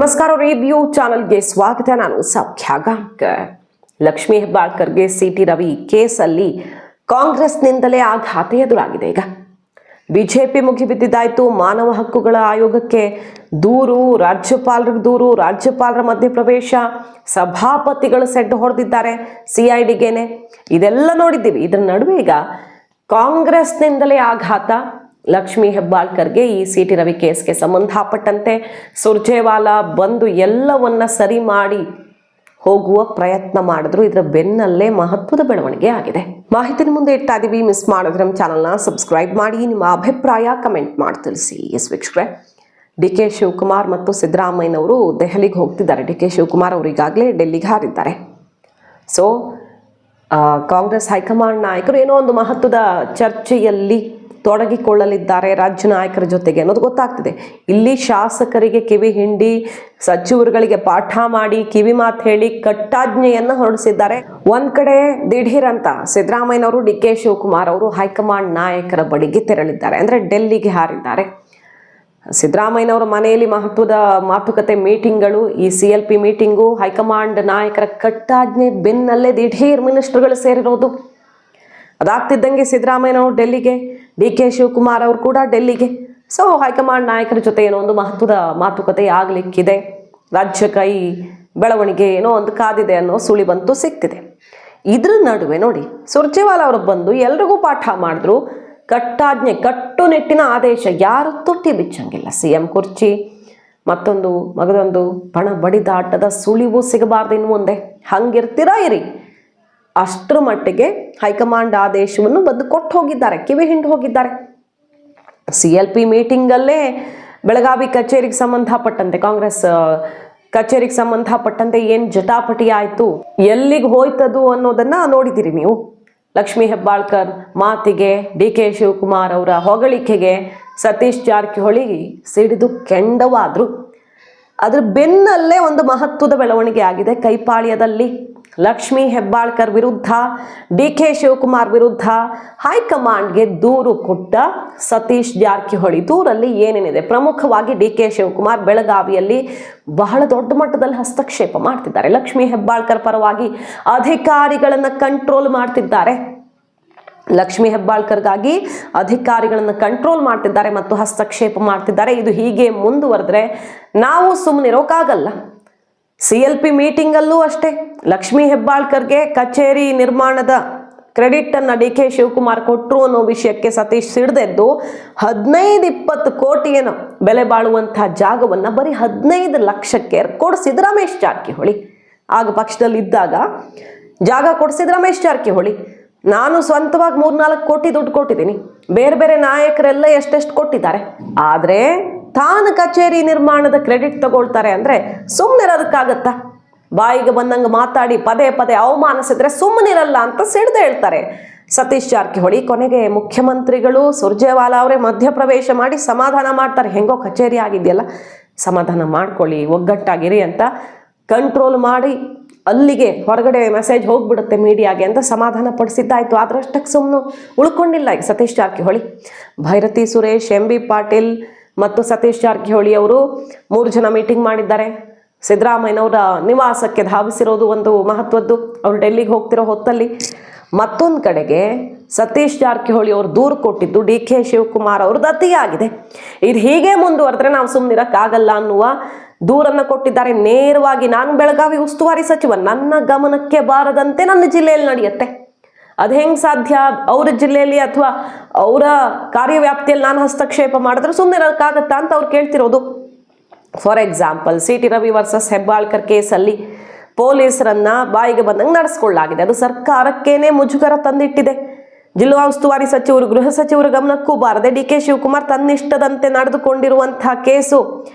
ನಮಸ್ಕಾರ, ರಿವ್ಯೂ ಚಾನೆಲ್ಗೆ ಸ್ವಾಗತ. ನಾನು ಸೌಖ್ಯ ಗಾಂವ್ಕರ್. ಲಕ್ಷ್ಮೀ ಹೆಬ್ಬಾಳ್ಕರ್ಗೆ ಸಿಟಿ ರವಿ ಕೇಸಲ್ಲಿ ಕಾಂಗ್ರೆಸ್ನಿಂದಲೇ ಆಘಾತ ಎದುರಾಗಿದೆ. ಈಗ ಬಿಜೆಪಿ ಮುಗಿಬಿದ್ದಿದ್ದಾಯ್ತು. ಮಾನವ ಹಕ್ಕುಗಳ ಆಯೋಗಕ್ಕೆ ದೂರು, ರಾಜ್ಯಪಾಲರಿಗೆ ದೂರು, ರಾಜ್ಯಪಾಲರ ಮಧ್ಯಪ್ರವೇಶ, ಸಭಾಪತಿಗಳು ಸೆಡ್ಡು ಹೊಡೆದಿದ್ದಾರೆ ಸಿಐಡಿಗೆನೆ. ಇದೆಲ್ಲ ನೋಡಿದ್ದೀವಿ. ಇದರ ನಡುವೆ ಈಗ ಕಾಂಗ್ರೆಸ್ನಿಂದಲೇ ಆಘಾತ. ಲಕ್ಷ್ಮೀ ಹೆಬ್ಬಾಳ್ಕರ್ಗೆ ಈ ಸಿಟಿ ರವಿ ಕೇಸ್ಗೆ ಸಂಬಂಧಪಟ್ಟಂತೆ ಸುರ್ಜೇವಾಲಾ ಬಂದು ಎಲ್ಲವನ್ನ ಸರಿ ಮಾಡಿ ಹೋಗುವ ಪ್ರಯತ್ನ ಮಾಡಿದ್ರು. ಇದರ ಬೆನ್ನಲ್ಲೇ ಮಹತ್ವದ ಬೆಳವಣಿಗೆ ಆಗಿದೆ. ಮಾಹಿತಿನ ಮುಂದೆ ಇಡ್ತಾ ಇದೀವಿ. ಮಿಸ್ ಮಾಡಿದ್ರೆ ನಮ್ಮ ಚಾನಲ್ನ ಸಬ್ಸ್ಕ್ರೈಬ್ ಮಾಡಿ, ನಿಮ್ಮ ಅಭಿಪ್ರಾಯ ಕಮೆಂಟ್ ಮಾಡಿ ತಿಳಿಸಿ. ಎಸ್ ವೀಕ್ಷಕರೇ, ಡಿ.ಕೆ. ಶಿವಕುಮಾರ್ ಮತ್ತು ಸಿದ್ದರಾಮಯ್ಯನವರು ದೆಹಲಿಗೆ ಹೋಗ್ತಿದ್ದಾರೆ. ಡಿ.ಕೆ. ಶಿವಕುಮಾರ್ ಅವರು ಈಗಾಗಲೇ ಡೆಲ್ಲಿಗೆ ಹಾರಿದ್ದಾರೆ. ಸೊ ಕಾಂಗ್ರೆಸ್ ಹೈಕಮಾಂಡ್ ನಾಯಕರು ಏನೋ ಒಂದು ಮಹತ್ವದ ಚರ್ಚೆಯಲ್ಲಿ ತೊಡಗಿಕೊಳ್ಳಲಿದ್ದಾರೆ ರಾಜ್ಯ ನಾಯಕರ ಜೊತೆಗೆ ಅನ್ನೋದು ಗೊತ್ತಾಗ್ತಿದೆ. ಇಲ್ಲಿ ಶಾಸಕರಿಗೆ ಕಿವಿ ಹಿಂಡಿ, ಸಚಿವರುಗಳಿಗೆ ಪಾಠ ಮಾಡಿ, ಕಿವಿ ಮಾತು ಹೇಳಿ ಕಟ್ಟಾಜ್ಞೆಯನ್ನು ಹೊರಡಿಸಿದ್ದಾರೆ. ಒಂದ್ ಕಡೆ ದಿಢೀರ್ ಅಂತ ಸಿದ್ದರಾಮಯ್ಯನವರು, ಡಿ.ಕೆ. ಶಿವಕುಮಾರ್ ಅವರು ಹೈಕಮಾಂಡ್ ನಾಯಕರ ಬಳಿಗೆ ತೆರಳಿದ್ದಾರೆ, ಅಂದ್ರೆ ಡೆಲ್ಲಿಗೆ ಹಾರಿದ್ದಾರೆ. ಸಿದ್ದರಾಮಯ್ಯನವರ ಮನೆಯಲ್ಲಿ ಮಹತ್ವದ ಮಾತುಕತೆ ಮೀಟಿಂಗ್ಗಳು, ಈ CLP ಮೀಟಿಂಗು, ಹೈಕಮಾಂಡ್ ನಾಯಕರ ಕಟ್ಟಾಜ್ಞೆ ಬೆನ್ನಲ್ಲೇ ದಿಢೀರ್ ಮಿನಿಸ್ಟರ್ಗಳು ಸೇರಿರೋದು. ಅದಾಗ್ತಿದ್ದಂಗೆ ಸಿದ್ದರಾಮಯ್ಯನವರು ಡೆಲ್ಲಿಗೆ, ಡಿ.ಕೆ. ಶಿವಕುಮಾರ್ ಅವರು ಕೂಡ ಡೆಲ್ಲಿಗೆ. ಸೊ ಹೈಕಮಾಂಡ್ ನಾಯಕರ ಜೊತೆ ಏನೋ ಒಂದು ಮಹತ್ವದ ಮಾತುಕತೆ ಆಗ್ಲಿಕ್ಕಿದೆ. ರಾಜ್ಯ ಕೈ ಬೆಳವಣಿಗೆ ಏನೋ ಒಂದು ಕಾದಿದೆ ಅನ್ನೋ ಸುಳಿವಂತೂ ಸಿಗ್ತಿದೆ. ಇದ್ರ ನಡುವೆ ನೋಡಿ, ಸುರ್ಜೇವಾಲಾ ಅವರು ಬಂದು ಎಲ್ರಿಗೂ ಪಾಠ ಮಾಡಿದ್ರು. ಕಟ್ಟಾಜ್ಞೆ, ಕಟ್ಟುನಿಟ್ಟಿನ ಆದೇಶ, ಯಾರು ತುಟ್ಟಿ ಬಿಚ್ಚಂಗಿಲ್ಲ. CM ಕುರ್ಚಿ, ಮತ್ತೊಂದು ಮಗದೊಂದು ಪಣ ಬಡಿದಾಟದ ಸುಳಿವು ಸಿಗಬಾರ್ದು ಇನ್ನು ಮುಂದೆ. ಹಂಗಿರ್ತೀರಾ ಇರಿ. ಅಷ್ಟರ ಮಟ್ಟಿಗೆ ಹೈಕಮಾಂಡ್ ಆದೇಶವನ್ನು ಬಂದು ಕೊಟ್ಟು ಹೋಗಿದ್ದಾರೆ, ಕಿವಿ ಹಿಂಡು ಹೋಗಿದ್ದಾರೆ. CLP ಮೀಟಿಂಗಲ್ಲೇ ಬೆಳಗಾವಿ ಕಚೇರಿಗೆ ಸಂಬಂಧಪಟ್ಟಂತೆ, ಕಾಂಗ್ರೆಸ್ ಕಚೇರಿಗೆ ಸಂಬಂಧಪಟ್ಟಂತೆ ಏನು ಜಟಾಪಟಿ ಆಯಿತು, ಎಲ್ಲಿಗೆ ಹೋಯ್ತದು ಅನ್ನೋದನ್ನ ನೋಡಿದ್ದೀರಿ ನೀವು. ಲಕ್ಷ್ಮೀ ಹೆಬ್ಬಾಳ್ಕರ್ ಮಾತಿಗೆ, ಡಿ.ಕೆ. ಶಿವಕುಮಾರ್ ಅವರ ಹೊಗಳಿಕೆಗೆ ಸತೀಶ್ ಜಾರಕಿಹೊಳಿ ಸಿಡಿದು ಕೆಂಡವಾದ್ರು. ಅದ್ರ ಬೆನ್ನಲ್ಲೇ ಒಂದು ಮಹತ್ವದ ಬೆಳವಣಿಗೆ ಆಗಿದೆ ಕೈಪಾಳ್ಯದಲ್ಲಿ. ಲಕ್ಷ್ಮೀ ಹೆಬ್ಬಾಳ್ಕರ್ ವಿರುದ್ಧ, ಡಿ.ಕೆ. ಶಿವಕುಮಾರ್ ವಿರುದ್ಧ ಹೈಕಮಾಂಡ್ಗೆ ದೂರು ಕೊಟ್ಟ ಸತೀಶ್ ಜಾರಕಿಹೊಳಿ. ದೂರಲ್ಲಿ ಏನೇನಿದೆ? ಪ್ರಮುಖವಾಗಿ ಡಿ.ಕೆ. ಶಿವಕುಮಾರ್ ಬೆಳಗಾವಿಯಲ್ಲಿ ಬಹಳ ದೊಡ್ಡ ಮಟ್ಟದಲ್ಲಿ ಹಸ್ತಕ್ಷೇಪ ಮಾಡ್ತಿದ್ದಾರೆ. ಲಕ್ಷ್ಮೀ ಹೆಬ್ಬಾಳ್ಕರ್ ಪರವಾಗಿ ಅಧಿಕಾರಿಗಳನ್ನು ಕಂಟ್ರೋಲ್ ಮಾಡ್ತಿದ್ದಾರೆ. ಲಕ್ಷ್ಮೀ ಹೆಬ್ಬಾಳ್ಕರ್ಗಾಗಿ ಅಧಿಕಾರಿಗಳನ್ನು ಕಂಟ್ರೋಲ್ ಮಾಡ್ತಿದ್ದಾರೆ ಮತ್ತು ಹಸ್ತಕ್ಷೇಪ ಮಾಡ್ತಿದ್ದಾರೆ. ಇದು ಹೀಗೆ ಮುಂದುವರೆದ್ರೆ ನಾವು ಸುಮ್ಮನಿರೋಕ್ಕಾಗಲ್ಲ. CLP ಮೀಟಿಂಗಲ್ಲೂ ಅಷ್ಟೇ, ಲಕ್ಷ್ಮೀ ಹೆಬ್ಬಾಳ್ಕರ್ಗೆ ಕಚೇರಿ ನಿರ್ಮಾಣದ ಕ್ರೆಡಿಟ್ ಅನ್ನ ಡಿ.ಕೆ. ಶಿವಕುಮಾರ್ ಕೊಟ್ಟರು ಅನ್ನೋ ವಿಷಯಕ್ಕೆ ಸತೀಶ್ ಸಿಡ್ದೆದ್ದು 15-20 ಕೋಟಿಯನ್ನು ಬೆಲೆ ಬಾಳುವಂತಹ ಜಾಗವನ್ನ ಬರೀ 15 ಲಕ್ಷಕ್ಕೆ ಕೊಡಿಸಿದ ರಮೇಶ್ ಜಾರಕಿಹೊಳಿ. ಆಗ ಪಕ್ಷದಲ್ಲಿ ಇದ್ದಾಗ ಜಾಗ ಕೊಡಿಸಿದ ರಮೇಶ್ ಜಾರಕಿಹೊಳಿ. ನಾನು ಸ್ವಂತವಾಗಿ 3-4 ಕೋಟಿ ದುಡ್ಡು ಕೊಟ್ಟಿದ್ದೀನಿ, ಬೇರೆ ಬೇರೆ ನಾಯಕರೆಲ್ಲ ಎಷ್ಟೆಷ್ಟು ಕೊಟ್ಟಿದ್ದಾರೆ. ಆದರೆ ತಾನು ಕಚೇರಿ ನಿರ್ಮಾಣದ ಕ್ರೆಡಿಟ್ ತಗೊಳ್ತಾರೆ ಅಂದ್ರೆ ಸುಮ್ಮನಿರೋದಕ್ಕಾಗತ್ತಾ? ಬಾಯಿಗೆ ಬಂದಂಗೆ ಮಾತಾಡಿ ಪದೇ ಪದೇ ಅವಮಾನಿಸಿದ್ರೆ ಸುಮ್ಮನಿರಲ್ಲ ಅಂತ ಸಿಡ್ದು ಹೇಳ್ತಾರೆ ಸತೀಶ್ ಜಾರಕಿಹೊಳಿ. ಕೊನೆಗೆ ಮುಖ್ಯಮಂತ್ರಿಗಳು ಸುರ್ಜೇವಾಲಾ ಅವರೇ ಮಧ್ಯಪ್ರವೇಶ ಮಾಡಿ ಸಮಾಧಾನ ಮಾಡ್ತಾರೆ. ಹೆಂಗೋ ಕಚೇರಿ ಆಗಿದೆಯಲ್ಲ, ಸಮಾಧಾನ ಮಾಡ್ಕೊಳ್ಳಿ, ಒಗ್ಗಟ್ಟಾಗಿರಿ ಅಂತ ಕಂಟ್ರೋಲ್ ಮಾಡಿ ಅಲ್ಲಿಗೆ ಹೊರಗಡೆ ಮೆಸೇಜ್ ಹೋಗ್ಬಿಡುತ್ತೆ ಮೀಡಿಯಾಗೆ ಅಂತ ಸಮಾಧಾನ ಪಡಿಸಿದ್ದಾಯ್ತು. ಆದ್ರಷ್ಟಕ್ಕೆ ಸುಮ್ಮನೆ ಉಳ್ಕೊಂಡಿಲ್ಲ ಈಗ ಸತೀಶ್ ಜಾರಕಿಹೊಳಿ. ಭೈರತಿ ಸುರೇಶ್, MB ಪಾಟೀಲ್ ಮತ್ತು ಸತೀಶ್ ಜಾರಕಿಹೊಳಿ ಅವರು 3 ಜನ ಮೀಟಿಂಗ್ ಮಾಡಿದ್ದಾರೆ. ಸಿದ್ದರಾಮಯ್ಯನವರ ನಿವಾಸಕ್ಕೆ ಧಾವಿಸಿರೋದು ಒಂದು ಮಹತ್ವದ್ದು, ಅವರು ಡೆಲ್ಲಿಗೆ ಹೋಗ್ತಿರೋ ಹೊತ್ತಲ್ಲಿ. ಮತ್ತೊಂದು ಕಡೆಗೆ ಸತೀಶ್ ಜಾರಕಿಹೊಳಿ ಅವರು ದೂರು ಕೊಟ್ಟಿದ್ದು ಡಿ.ಕೆ. ಶಿವಕುಮಾರ್ ಅವ್ರದ್ದು ಅತಿಯಾಗಿದೆ. ಇದು ಹೀಗೆ ಮುಂದುವರೆದ್ರೆ ನಾವು ಸುಮ್ಮನಿರಕ್ಕಾಗಲ್ಲ ಅನ್ನುವ ದೂರನ್ನು ಕೊಟ್ಟಿದ್ದಾರೆ. ನೇರವಾಗಿ, ನಾನು ಬೆಳಗಾವಿ ಉಸ್ತುವಾರಿ ಸಚಿವ, ನನ್ನ ಗಮನಕ್ಕೆ ಬಾರದಂತೆ ನನ್ನ ಜಿಲ್ಲೆಯಲ್ಲಿ ನಡೆಯುತ್ತೆ. ಅದು ಹೆಂಗೆ ಸಾಧ್ಯ? ಅವ್ರ ಜಿಲ್ಲೆಯಲ್ಲಿ ಅಥವಾ ಅವರ ಕಾರ್ಯವ್ಯಾಪ್ತಿಯಲ್ಲಿ ನಾನು ಹಸ್ತಕ್ಷೇಪ ಮಾಡಿದ್ರೆ ಸುಮ್ಮನಿರೋಕ್ಕಾಗತ್ತಾ ಅಂತ ಅವ್ರು ಕೇಳ್ತಿರೋದು. For example, CT Ravi versus Hebbalkar ಕೇಸಲ್ಲಿ ಪೊಲೀಸರನ್ನ ಬಾಯಿಗೆ ಬಂದಂಗೆ ನಡೆಸ್ಕೊಳ್ಳಾಗಿದೆ. ಅದು ಸರ್ಕಾರಕ್ಕೇನೆ ಮುಜುಗರ ತಂದಿಟ್ಟಿದೆ. ಜಿಲ್ಲಾ ಉಸ್ತುವಾರಿ ಸಚಿವರು, ಗೃಹ ಸಚಿವರ ಗಮನಕ್ಕೂ ಬಾರದೆ ಡಿ.ಕೆ. ಶಿವಕುಮಾರ್ ತನ್ನಿಷ್ಟದಂತೆ ನಡೆದುಕೊಂಡಿರುವಂತಹ ಕೇಸು,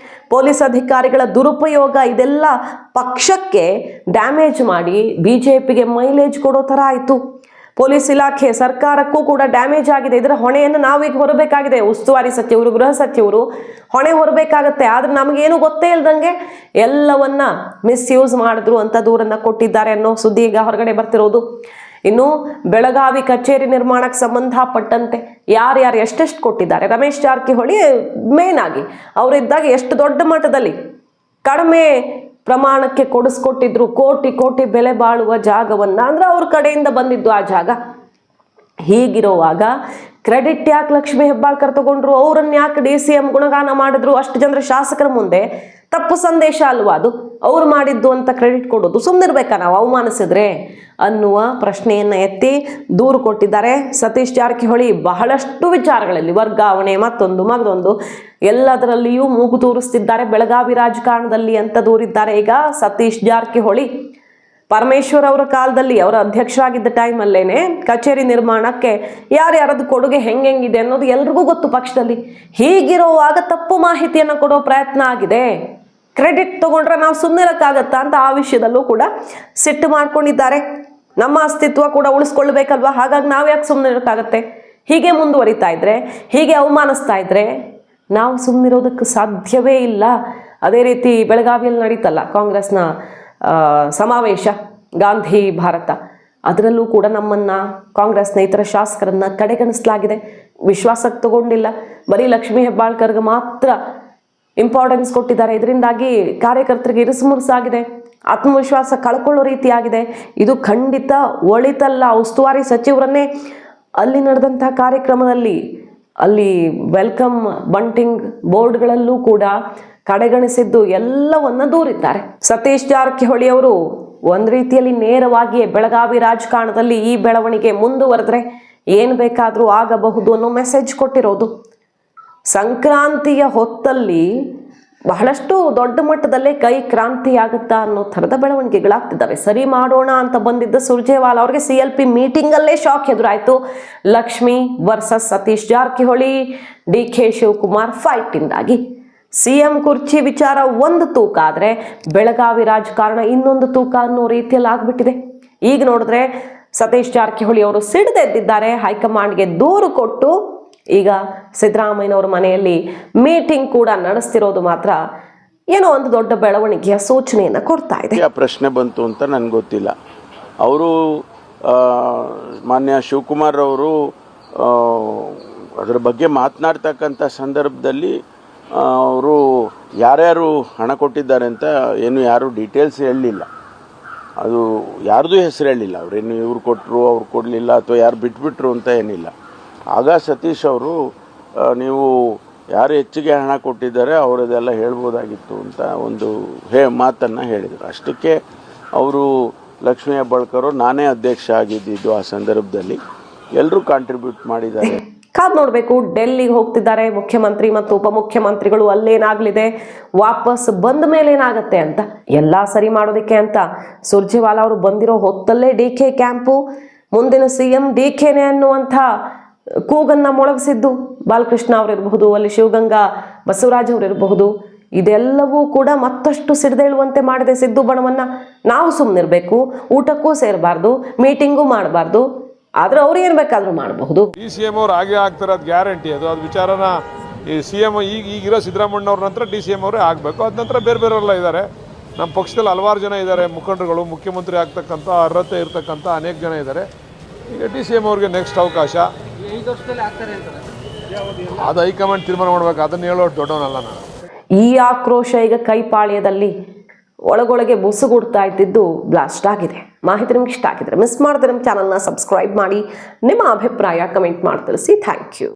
ಪೊಲೀಸ್ ಅಧಿಕಾರಿಗಳ ದುರುಪಯೋಗ, ಇದೆಲ್ಲ ಪಕ್ಷಕ್ಕೆ ಡ್ಯಾಮೇಜ್ ಮಾಡಿ ಬಿಜೆಪಿಗೆ ಮೈಲೇಜ್ ಕೊಡೋ ಥರ ಆಯಿತು. ಪೊಲೀಸ್ ಇಲಾಖೆ, ಸರ್ಕಾರಕ್ಕೂ ಕೂಡ ಡ್ಯಾಮೇಜ್ ಆಗಿದೆ. ಇದರ ಹೊಣೆಯನ್ನು ನಾವೀಗ ಹೊರಬೇಕಾಗಿದೆ. ಉಸ್ತುವಾರಿ ಸಚಿವರು, ಗೃಹ ಸಚಿವರು ಹೊಣೆ ಹೊರಬೇಕಾಗತ್ತೆ. ಆದ್ರೆ ನಮಗೇನು ಗೊತ್ತೇ ಇಲ್ದಂಗೆ ಎಲ್ಲವನ್ನ ಮಿಸ್ಯೂಸ್ ಮಾಡಿದ್ರು ಅಂತ ದೂರನ್ನ ಕೊಟ್ಟಿದ್ದಾರೆ ಅನ್ನೋ ಸುದ್ದಿ ಈಗ ಹೊರಗಡೆ ಬರ್ತಿರೋದು. ಇನ್ನು ಬೆಳಗಾವಿ ಕಚೇರಿ ನಿರ್ಮಾಣಕ್ಕೆ ಸಂಬಂಧಪಟ್ಟಂತೆ ಯಾರ್ಯಾರು ಎಷ್ಟೆಷ್ಟು ಕೊಟ್ಟಿದ್ದಾರೆ, ರಮೇಶ್ ಜಾರಕಿಹೊಳಿ ಮೇನ್ ಆಗಿ ಅವರಿದ್ದಾಗ ಎಷ್ಟು ದೊಡ್ಡ ಮಟ್ಟದಲ್ಲಿ ಕಡಿಮೆ ಪ್ರಮಾಣಕ್ಕೆ ಕೊಡಿಸ್ಕೊಟ್ಟಿದ್ರು, ಕೋಟಿ ಕೋಟಿ ಬೆಲೆ ಬಾಳುವ ಜಾಗವನ್ನ, ಅಂದ್ರೆ ಅವ್ರ ಕಡೆಯಿಂದ ಬಂದಿದ್ದು ಆ ಜಾಗ. ಹೀಗಿರುವಾಗ ಕ್ರೆಡಿಟ್ ಯಾಕೆ ಲಕ್ಷ್ಮೀ ಹೆಬ್ಬಾಳ್ಕರ್ ತಗೊಂಡ್ರು, ಅವ್ರನ್ನ ಯಾಕೆ DCM ಗುಣಗಾನ ಮಾಡಿದ್ರು, ಅಷ್ಟು ಜನರ ಶಾಸಕರ ಮುಂದೆ ತಪ್ಪು ಸಂದೇಶ ಅಲ್ವಾ ಅದು, ಅವ್ರು ಮಾಡಿದ್ದು ಅಂತ ಕ್ರೆಡಿಟ್ ಕೊಡೋದು, ಸುಮ್ಮನಿರ್ಬೇಕಾ ನಾವು ಅವಮಾನಿಸಿದ್ರೆ ಅನ್ನುವ ಪ್ರಶ್ನೆಯನ್ನು ಎತ್ತಿ ದೂರು ಕೊಟ್ಟಿದ್ದಾರೆ ಸತೀಶ್ ಜಾರಕಿಹೊಳಿ. ಬಹಳಷ್ಟು ವಿಚಾರಗಳಲ್ಲಿ ವರ್ಗಾವಣೆ, ಮತ್ತೊಂದು ಎಲ್ಲದರಲ್ಲಿಯೂ ಮೂಗು ತೂರಿಸ್ತಿದ್ದಾರೆ ಬೆಳಗಾವಿ ರಾಜಕಾರಣದಲ್ಲಿ ಅಂತ ದೂರಿದ್ದಾರೆ ಈಗ ಸತೀಶ್ ಜಾರಕಿಹೊಳಿ. ಪರಮೇಶ್ವರ್ ಅವರ ಕಾಲದಲ್ಲಿ, ಅವರ ಅಧ್ಯಕ್ಷರಾಗಿದ್ದ ಟೈಮಲ್ಲೇನೆ ಕಚೇರಿ ನಿರ್ಮಾಣಕ್ಕೆ ಯಾರ್ಯಾರದ್ದು ಕೊಡುಗೆ ಹೆಂಗೆಂಗಿದೆ ಅನ್ನೋದು ಎಲ್ರಿಗೂ ಗೊತ್ತು ಪಕ್ಷದಲ್ಲಿ. ಹೀಗಿರುವಾಗ ತಪ್ಪು ಮಾಹಿತಿಯನ್ನು ಕೊಡೋ ಪ್ರಯತ್ನ ಆಗಿದೆ. ಕ್ರೆಡಿಟ್ ತಗೊಂಡ್ರೆ ನಾವು ಸುಮ್ಮನಿರಕ್ಕಾಗತ್ತಾ ಅಂತ ಆ ವಿಷಯದಲ್ಲೂ ಕೂಡ ಸಿಟ್ಟು ಮಾಡ್ಕೊಂಡಿದ್ದಾರೆ. ನಮ್ಮ ಅಸ್ತಿತ್ವ ಕೂಡ ಉಳಿಸ್ಕೊಳ್ಬೇಕಲ್ವಾ, ಹಾಗಾಗಿ ನಾವು ಯಾಕೆ ಸುಮ್ಮನಿರಕ್ಕಾಗತ್ತೆ? ಹೀಗೆ ಮುಂದುವರಿತಾ ಇದ್ರೆ, ಹೀಗೆ ಅವಮಾನಿಸ್ತಾ ಇದ್ರೆ ನಾವು ಸುಮ್ಮನಿರೋದಕ್ಕೆ ಸಾಧ್ಯವೇ ಇಲ್ಲ. ಅದೇ ರೀತಿ ಬೆಳಗಾವಿಯಲ್ಲಿ ನಡೀತಲ್ಲ ಕಾಂಗ್ರೆಸ್ನ ಸಮಾವೇಶ, ಗಾಂಧಿ ಭಾರತ, ಅದರಲ್ಲೂ ಕೂಡ ನಮ್ಮನ್ನ ಕಾಂಗ್ರೆಸ್ನ ಇತರ ಶಾಸಕರನ್ನ ಕಡೆಗಣಿಸಲಾಗಿದೆ, ವಿಶ್ವಾಸಕ್ಕೆ ತಗೊಂಡಿಲ್ಲ. ಬರೀ ಲಕ್ಷ್ಮೀ ಹೆಬ್ಬಾಳ್ಕರ್ಗೆ ಮಾತ್ರ ಇಂಪಾರ್ಟೆನ್ಸ್ ಕೊಟ್ಟಿದ್ದಾರೆ. ಇದರಿಂದಾಗಿ ಕಾರ್ಯಕರ್ತರಿಗೆ ಇರಿಸುಮುರುಸಾಗಿದೆ, ಆತ್ಮವಿಶ್ವಾಸ ಕಳ್ಕೊಳ್ಳೋ ರೀತಿಯಾಗಿದೆ. ಇದು ಖಂಡಿತ ಒಳಿತಲ್ಲ. ಉಸ್ತುವಾರಿ ಸಚಿವರನ್ನೇ ಅಲ್ಲಿ ನಡೆದಂತಹ ಕಾರ್ಯಕ್ರಮದಲ್ಲಿ, ಅಲ್ಲಿ ವೆಲ್ಕಮ್ ಬಂಟಿಂಗ್ ಬೋರ್ಡ್ಗಳಲ್ಲೂ ಕೂಡ ಕಡೆಗಣಿಸಿದ್ದು ಎಲ್ಲವನ್ನ ದೂರಿದ್ದಾರೆ. ಸತೀಶ್ ಜಾರಕಿಹೊಳಿ ಅವರು ಒಂದು ರೀತಿಯಲ್ಲಿ ನೇರವಾಗಿಯೇ ಬೆಳಗಾವಿ ರಾಜಕಾರಣದಲ್ಲಿ ಈ ಬೆಳವಣಿಗೆ ಮುಂದುವರೆದ್ರೆ ಏನು ಬೇಕಾದರೂ ಆಗಬಹುದು ಅನ್ನೋ ಮೆಸೇಜ್ ಕೊಟ್ಟಿರೋದು. ಸಂಕ್ರಾಂತಿಯ ಹೊತ್ತಲ್ಲಿ ಬಹಳಷ್ಟು ದೊಡ್ಡ ಮಟ್ಟದಲ್ಲೇ ಕೈ ಕ್ರಾಂತಿ ಆಗುತ್ತಾ ಅನ್ನೋ ಥರದ ಬೆಳವಣಿಗೆಗಳಾಗ್ತಿದ್ದಾವೆ. ಸರಿ ಮಾಡೋಣ ಅಂತ ಬಂದಿದ್ದ ಸುರ್ಜೇವಾಲಾ ಅವ್ರಿಗೆ CLP ಮೀಟಿಂಗಲ್ಲೇ ಶಾಕ್ ಎದುರಾಯಿತು. Lakshmi versus Satish Jarkiholi, DK Shivakumar fight ಇಂದಾಗಿ CM ಕುರ್ಚಿ ವಿಚಾರ ಒಂದು ತೂಕ ಆದರೆ ಬೆಳಗಾವಿ ರಾಜಕಾರಣ ಇನ್ನೊಂದು ತೂಕ ಅನ್ನೋ ರೀತಿಯಲ್ಲಿ ಆಗ್ಬಿಟ್ಟಿದೆ. ಈಗ ನೋಡಿದ್ರೆ ಸತೀಶ್ ಜಾರಕಿಹೊಳಿ ಅವರು ಸಿಡಿದೆದ್ದಿದ್ದಾರೆ. ಹೈಕಮಾಂಡ್ಗೆ ದೂರು ಕೊಟ್ಟು ಈಗ ಸಿದ್ದರಾಮಯ್ಯನವರ ಮನೆಯಲ್ಲಿ ಮೀಟಿಂಗ್ ಕೂಡ ನಡೆಸ್ತಿರೋದು ಮಾತ್ರ ಏನೋ ಒಂದು ದೊಡ್ಡ ಬೆಳವಣಿಗೆಯ ಸೂಚನೆಯನ್ನ ಕೊಡ್ತಾ ಇದೆ. ಪ್ರಶ್ನೆ ಬಂತು ಅಂತ ನನ್ಗೆ ಗೊತ್ತಿಲ್ಲ. ಅವರು ಮಾನ್ಯ ಶಿವಕುಮಾರ್ ಅವರು ಅದರ ಬಗ್ಗೆ ಮಾತನಾಡ್ತಕ್ಕಂಥ ಸಂದರ್ಭದಲ್ಲಿ ಅವರು ಯಾರ್ಯಾರು ಹಣ ಕೊಟ್ಟಿದ್ದಾರೆ ಅಂತ ಏನು ಯಾರು ಡೀಟೇಲ್ಸ್ ಹೇಳಲಿಲ್ಲ. ಅದು ಯಾರ್ದು ಹೆಸರು ಹೇಳಿಲ್ಲ. ಅವರೇನು ಇವ್ರು ಕೊಟ್ಟರು, ಅವ್ರು ಕೊಡಲಿಲ್ಲ, ಅಥವಾ ಯಾರು ಬಿಟ್ಬಿಟ್ರು ಅಂತ ಏನಿಲ್ಲ. ಆಗ ಸತೀಶ್ ಅವರು ನೀವು ಯಾರು ಹೆಚ್ಚಿಗೆ ಹಣ ಕೊಟ್ಟಿದ್ದಾರೆ ಅವರದೆಲ್ಲ ಹೇಳ್ಬೋದಾಗಿತ್ತು ಅಂತ ಒಂದು ಮಾತನ್ನು ಹೇಳಿದರು. ಅಷ್ಟಕ್ಕೆ ಅವರು ಲಕ್ಷ್ಮೀ ಹೆಬ್ಬಾಳ್ಕರ್ ನಾನೇ ಅಧ್ಯಕ್ಷ ಆಗಿದ್ದು ಆ ಸಂದರ್ಭದಲ್ಲಿ, ಎಲ್ಲರೂ ಕಾಂಟ್ರಿಬ್ಯೂಟ್ ಮಾಡಿದ್ದಾರೆ. ಕಾದ್ ನೋಡ್ಬೇಕು. ಡೆಲ್ಲಿಗೆ ಹೋಗ್ತಿದ್ದಾರೆ ಮುಖ್ಯಮಂತ್ರಿ ಮತ್ತು ಉಪಮುಖ್ಯಮಂತ್ರಿಗಳು, ಅಲ್ಲೇನಾಗ್ಲಿದೆ, ವಾಪಸ್ ಬಂದ ಮೇಲೆ ಏನಾಗತ್ತೆ ಅಂತ ಎಲ್ಲ ಸರಿ ಮಾಡೋದಕ್ಕೆ ಅಂತ ಸುರ್ಜೇವಾಲಾ ಅವರು ಬಂದಿರೋ ಹೊತ್ತಲ್ಲೇ DK ಕ್ಯಾಂಪು, ಮುಂದಿನ CM DKನೇ ಅನ್ನುವಂಥ ಕೂಗನ್ನ ಮೊಳಗಿಸಿದ್ದು ಬಾಲಕೃಷ್ಣ ಅವರಿರಬಹುದು, ಅಲ್ಲಿ ಶಿವಗಂಗಾ ಬಸವರಾಜ್ ಅವರಿರಬಹುದು. ಇದೆಲ್ಲವೂ ಕೂಡ ಮತ್ತಷ್ಟು ಸಿಡಿದೇಳುವಂತೆ ಮಾಡಿದೆ ಸಿದ್ದು ಬಣವನ್ನ. ನಾವು ಸುಮ್ಮನಿರ್ಬೇಕು, ಊಟಕ್ಕೂ ಸೇರಬಾರ್ದು, ಮೀಟಿಂಗು ಮಾಡಬಾರ್ದು, ಆದ್ರೆ ಅವ್ರು ಏನ್ ಬೇಕಾದ್ರೂ ಮಾಡಬಹುದು. DCM ಅವ್ರು ಹಾಗೆ ಆಗ್ತಾರೆ, ಅದು ಗ್ಯಾರಂಟಿ. ಅದು ವಿಚಾರನ ಈ CM ಈಗಿರೋ ಸಿದ್ದರಾಮಯ್ಯವ್ರ ನಂತರ DCM ಅವರೇ ಆಗಬೇಕು. ಅದ ನಂತರ ಬೇರೆಯವರೆಲ್ಲ ಇದ್ದಾರೆ. ನಮ್ಮ ಪಕ್ಷದಲ್ಲಿ ಹಲವಾರು ಜನ ಇದ್ದಾರೆ ಮುಖಂಡರುಗಳು, ಮುಖ್ಯಮಂತ್ರಿ ಆಗ್ತಕ್ಕಂಥ ಅರ್ಹತೆ ಇರ್ತಕ್ಕಂಥ ಅನೇಕ ಜನ ಇದ್ದಾರೆ. ಈಗ DCM ಅವ್ರಿಗೆ ನೆಕ್ಸ್ಟ್ ಅವಕಾಶ ಅದು ಹೈಕಮಾಂಡ್ ತೀರ್ಮಾನ ಮಾಡ್ಬೇಕು. ಅದನ್ನ ಹೇಳೋ ದೊಡ್ಡವನಲ್ಲ ನಾನು. ಈ ಆಕ್ರೋಶ ಈಗ ಕೈಪಾಳ್ಯದಲ್ಲಿ ಒಳಗೊಳಗೆ ಬುಸುಗುಡ್ತಾ ಇದ್ದಿದ್ದು ಬ್ಲಾಸ್ಟ್ ಆಗಿದೆ. ಮಾಹಿತಿ ನಿಮ್ಗೆ ಇಷ್ಟ ಆಗಿದ್ರೆ ಮಿಸ್ ಮಾಡಿದ್ರೆ ನಮ್ಮ ಚಾನಲ್ನ ಸಬ್ಸ್ಕ್ರೈಬ್ ಮಾಡಿ, ನಿಮ್ಮ ಅಭಿಪ್ರಾಯ ಕಮೆಂಟ್ ಮಾಡಿ ತಿಳಿಸಿ. Thank you.